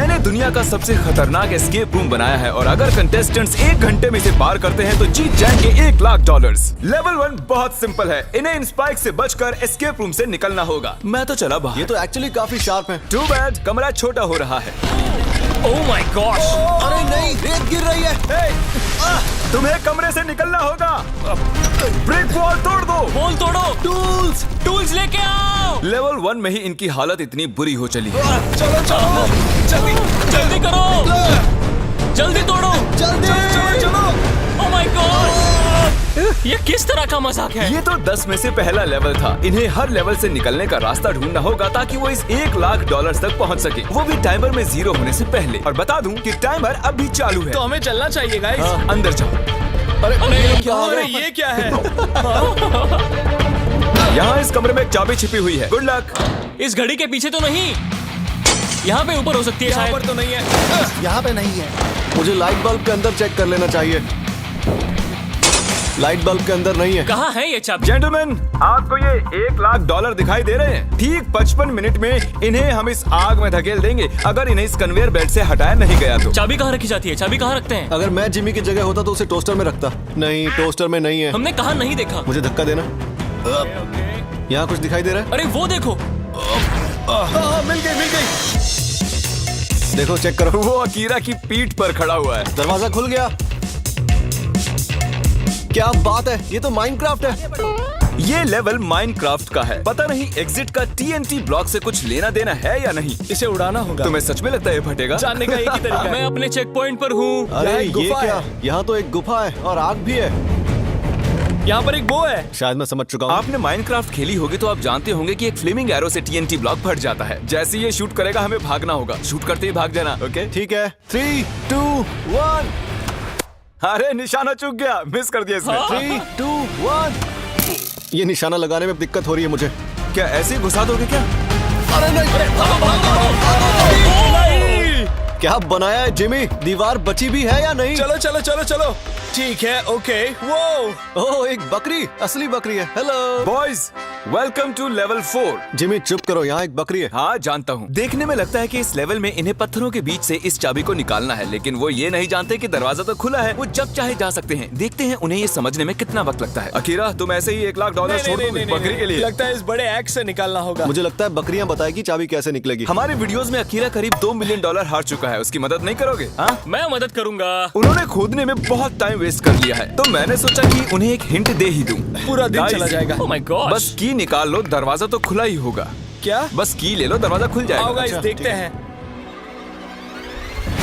मैंने दुनिया का सबसे खतरनाक एस्केप रूम बनाया है और अगर कंटेस्टेंट्स 1 घंटे में इसे पार करते हैं तो जीत जाएंगे $1,00,000। लेवल 1 बहुत सिंपल है, इन्हें इन स्पाइक से बचकर एस्केप रूम से निकलना होगा। मैं तो चला बाहर। ये तो एक्चुअली काफी शार्प है। टू बैड, कमरा छोटा हो रहा है। Oh my gosh! अरे नहीं, रेत गिर रही है। तुम्हें कमरे से निकलना होगा। ब्रिक वॉल तोड़ दो। वॉल तोड़ो। टूल्स लेके आओ। लेवल 1 में ही इनकी हालत इतनी बुरी हो चली है। चलो चलो जल्दी करो, जल्दी तोड़ो, चलो। Oh my God! ये किस तरह का मजाक है? ये तो 10 में से पहला लेवल था। इन्हें हर लेवल से निकलने का रास्ता ढूंढना होगा ताकि वो इस $1,00,000 तक पहुंच सके, वो भी टाइमर में 0 होने से पहले। और बता दूं कि टाइमर अब भी चालू है। तो हमें चलना चाहिए गाइस। हाँ, अंदर जाओ। अरे ये क्या है? यहाँ इस कमरे में एक चाबी छिपी हुई है। Good luck. इस घड़ी के पीछे तो नहीं, यहाँ पे ऊपर हो सकती है यहाँ शायद। पर तो नहीं है। यहाँ पे नहीं है। मुझे लाइट बल्ब के अंदर चेक कर लेना चाहिए। लाइट बल्ब के अंदर नहीं है। कहाँ है ये चाबी? जेंटलमैन, आपको ये $1,00,000 दिखाई दे रहे हैं? ठीक 55 मिनट में इन्हें हम इस आग में धकेल देंगे अगर इन्हें इस कन्वेयर बेल्ट से हटाया नहीं गया तो। चाबी कहाँ रखी जाती है? चाबी कहाँ रखते हैं? अगर मैं जिमी की जगह होता तो उसे टोस्टर में रखता। नहीं, टोस्टर में नहीं है। हमने कहाँ नहीं देखा? मुझे धक्का देना। यहाँ कुछ दिखाई दे रहा है? अरे वो देखो। मिल गई। देखो, चेक करो। वो अकीरा की पीठ पर खड़ा हुआ है। दरवाजा खुल गया। क्या बात है, ये तो माइनक्राफ्ट है। ये लेवल माइनक्राफ्ट का है। पता नहीं एग्जिट का TNT ब्लॉक से कुछ लेना देना है या नहीं। इसे उड़ाना होगा। तुम्हें सच में लगता है ये फटेगा? जानने का एक ही तरीका है। मैं अपने चेक पॉइंट पर हूँ। अरे यहाँ एक ये गुफा क्या? है। यहाँ तो एक गुफा है और आग भी है। यहाँ पर एक बो है। शायद मैं समझ चुका हूँ। आपने माइनक्राफ्ट खेली होगी तो आप जानते होंगे कि एक फ्लेमिंग एरो से TNT ब्लॉक फट जाता है। जैसे ये शूट करेगा हमें भागना होगा। शूट करते ही भाग जाना। ओके ठीक है, 3, 2, 1। अरे निशाना चूक गया, मिस कर दिया इसने। 3, 2, 1। ये निशाना लगाने में दिक्कत हो रही है मुझे। क्या ऐसे ही घुसा दोगे क्या? अरे नहीं, क्या बनाया है जिमी? दीवार बची भी है या नहीं? चलो। ठीक है, ओके। वो ओह, एक बकरी, असली बकरी है। Hello boys, welcome to level 4। Jimmy चुप करो, यहाँ एक बकरी है। हाँ जानता हूँ। देखने में लगता है कि इस लेवल में इन्हें पत्थरों के बीच से इस चाबी को निकालना है, लेकिन वो ये नहीं जानते कि दरवाजा तो खुला है, वो जब चाहे जा सकते हैं। देखते हैं उन्हें ये समझने में कितना वक्त लगता है। अकीरा, तुम ऐसे ही $1,00,000 छोड़ दोगे बकरी के लिए? लगता है इस बड़े एक्स से निकालना होगा। मुझे लगता है बकरियां बताएगी चाबी कैसे निकलेगी। हमारे वीडियोस में अकीरा करीब $2 मिलियन हार चुका है। उसकी मदद नहीं करोगे? हाँ, मैं मदद करूंगा। उन्होंने खोदने में बहुत टाइम वेस्ट कर लिया है, तो मैंने सोचा कि उन्हें एक हिंट दे ही दूं। पूरा दिन Guys, चला जाएगा। Oh my God! बस की निकाल लो, दरवाजा तो खुला ही होगा। क्या? बस की ले लो, दरवाजा खुल जाएगा। आओ गाइस, अच्छा, देखते ठीक है। हैं।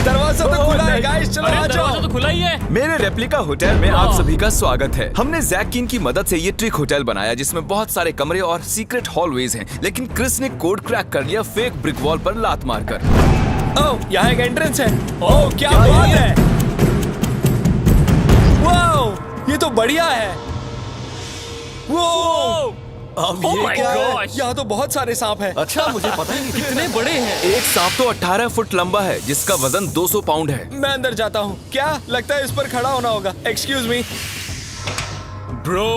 दरवाजा तो खुला है गाइस, चलो अरे आ दरवाजा जाओ। तो खुला ही है। मेरे रेप्लिका होटल में आप सभी का स्वागत है। हमने जैकिन की मदद से ये ट्रिक होटल बनाया जिसमें बहुत सारे कमरे और सीक्रेट हॉलवेज हैं, लेकिन क्रिस ने कोड क्रैक कर लिया फेक ब्रिक वॉल पर लात मारकर। ओह, यहाँ एक एंट्रेंस है। ओह, क्या बात है। वाओ, ये तो बढ़िया है। वो अब ओह ये माय क्या है? गॉड! यहाँ तो बहुत सारे सांप हैं। अच्छा, मुझे पता ही नहीं। कितने बड़े हैं। एक सांप तो 18 फुट लंबा है जिसका वजन 200 पाउंड है। मैं अंदर जाता हूँ। क्या लगता है इस पर खड़ा होना होगा? Excuse me. ब्रो,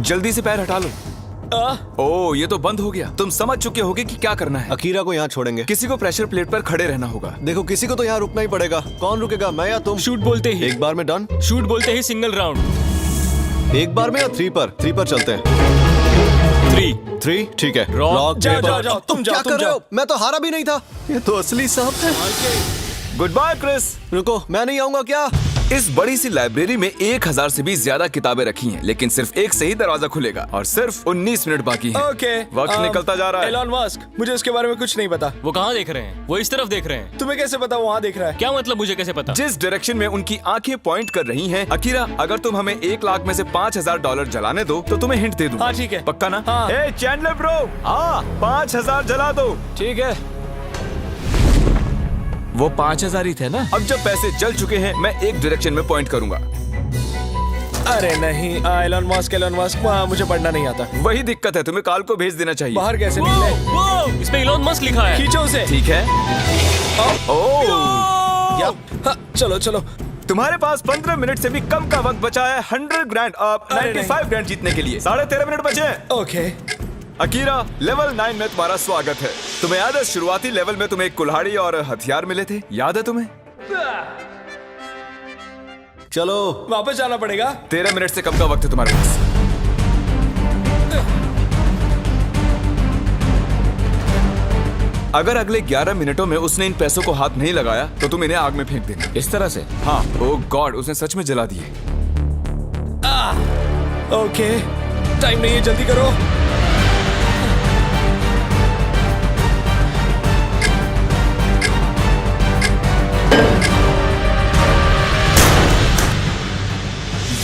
जल्दी से पैर हटा लो। ओह, ये तो बंद हो गया। तुम समझ चुके होगे कि क्या करना है। अकीरा को यहाँ छोड़ेंगे। किसी को प्रेशर प्लेट पर खड़े रहना होगा। देखो, किसी को तो यहाँ रुकना ही पड़ेगा। कौन रुकेगा, मैं या तुम? शूट बोलते ही एक बार में डन। शूट बोलते ही सिंगल राउंड। एक बार में या 3 पर? 3 पर चलते हैं। 3 ठीक है। Rock, Rock, जाओ, paper। जाओ, जाओ, तुम जाओ, क्या तुम कर रहे जाओ। हो? मैं तो हारा भी नहीं था। ये तो असली सांप है। Goodbye Chris. रुको, मैं नहीं आऊंगा क्या? इस बड़ी सी लाइब्रेरी में 1000 से भी ज्यादा किताबें रखी हैं, लेकिन सिर्फ एक से ही दरवाजा खुलेगा और सिर्फ 19 मिनट बाकी हैं। ओके, वक्त निकलता जा रहा है। एलॉन मस्क, मुझे उसके बारे में कुछ नहीं पता। वो कहाँ देख रहे हैं? वो इस तरफ देख रहे हैं। तुम्हें कैसे पता वो वहाँ देख रहा है? क्या मतलब, मुझे कैसे पता? जिस डायरेक्शन में उनकी आंखें पॉइंट कर रही हैं। अकीरा, अगर तुम हमें $1,00,000 में से $5,000 जलाने दो तो तुम्हें हिंट दे दूं। हाँ, ठीक है। पक्का ना? हाँ। ए चैंडलर ब्रो, हाँ 5,000 जला दो। ठीक है। वो 5,000 ही थे ना? अब जब पैसे जल चुके हैं, मैं एक डायरेक्शन में पॉइंट करूंगा। अरे नहीं, एलॉन मस्क, वहाँ मुझे पढ़ना नहीं आता। वही दिक्कत है, तुम्हें काल को भेज देना चाहिए। बाहर कैसे निकले? वो इस पे इलॉन मस्क लिखा है। खींचो उसे। ठीक है। ओह, हाँ, चलो। तुम्हारे पास 15 मिनट से भी कम का वक्त बचा है 100 ग्रैंड, अरे 95 ग्रैंड जीतने के लिए। 13.5 मिनट बचे हैं। ओके, अकीरा, लेवल 9 में तुम्हारा स्वागत है। तुम्हें याद है शुरुआती लेवल में तुम्हें एक कुल्हाड़ी और हथियार मिले थे? याद है तुम्हें? चलो वापस जाना पड़ेगा। 13 मिनट से कम का वक्त है तुम्हारे पास। अगर अगले 11 मिनटों में उसने इन पैसों को हाथ नहीं लगाया तो तुम इन्हें आग में फेंक देना। इस तरह से? हाँ। ओह गॉड, उसने सच में जला दिए। ओके, टाइम नहीं है, जल्दी करो।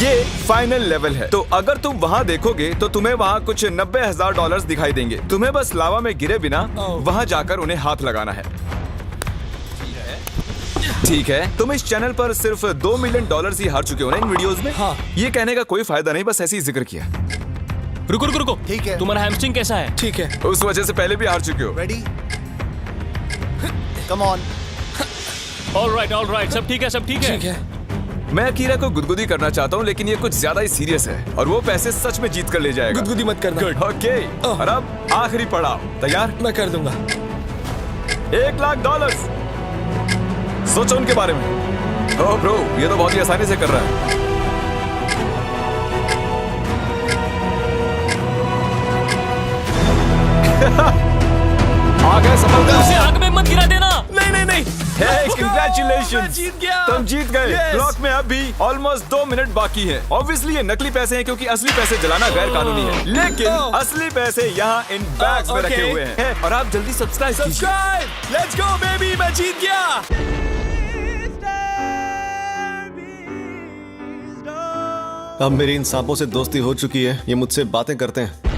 ये फाइनल लेवल है, तो अगर तुम वहाँ देखोगे तो तुम्हें वहाँ कुछ $90,000 दिखाई देंगे। तुम्हें बस लावा में गिरे बिना वहाँ जाकर उन्हें हाथ लगाना है। ठीक है, तुम इस चैनल पर सिर्फ $2 मिलियन ही हार चुके हो ना इन वीडियोस में। हाँ। ये कहने का कोई फायदा नहीं, बस ऐसे ही जिक्र किया। रुको रुको रुको, ठीक है। तुम्हारा हैमस्ट्रिंग कैसा है? ठीक है। उस वजह से पहले भी हार चुके हो। Ready, come on. All right, सब ठीक है, सब ठीक है। ठीक है। मैं अकीरा को गुदगुदी करना चाहता हूँ, लेकिन ये कुछ ज्यादा ही सीरियस है और वो पैसे सच में जीत कर ले जाएगा। गुदगुदी मत करना। ओके, और अब आखिरी पड़ाव। तैयार? मैं कर दूंगा। $1 लाख। सोचो उनके बारे में। ओह ब्रो, ये तो बहुत ही आसानी से कर रहा है। आ गए, सफल गए। उसे आग में मत गिरा देना। नहीं नहीं नहीं। Hey, congratulations! मैं जीत गया। तुम जीत गए। Yes! ब्लॉक में अब भी ऑलमोस्ट 2 मिनट बाकी हैं। Obviously ये नकली पैसे हैं क्योंकि असली पैसे जलाना गैर कानूनी है। लेकिन असली पैसे यहाँ इन बैग्स में रखे हुए हैं। और आप जल्दी सब्सक्राइब कीजिए। सब्सक्राइब, लेट्स गो बेबी, मैं जीत गया। अब मेरी इन सांपों से दोस्ती हो चुकी है, ये मुझसे बातें करते हैं।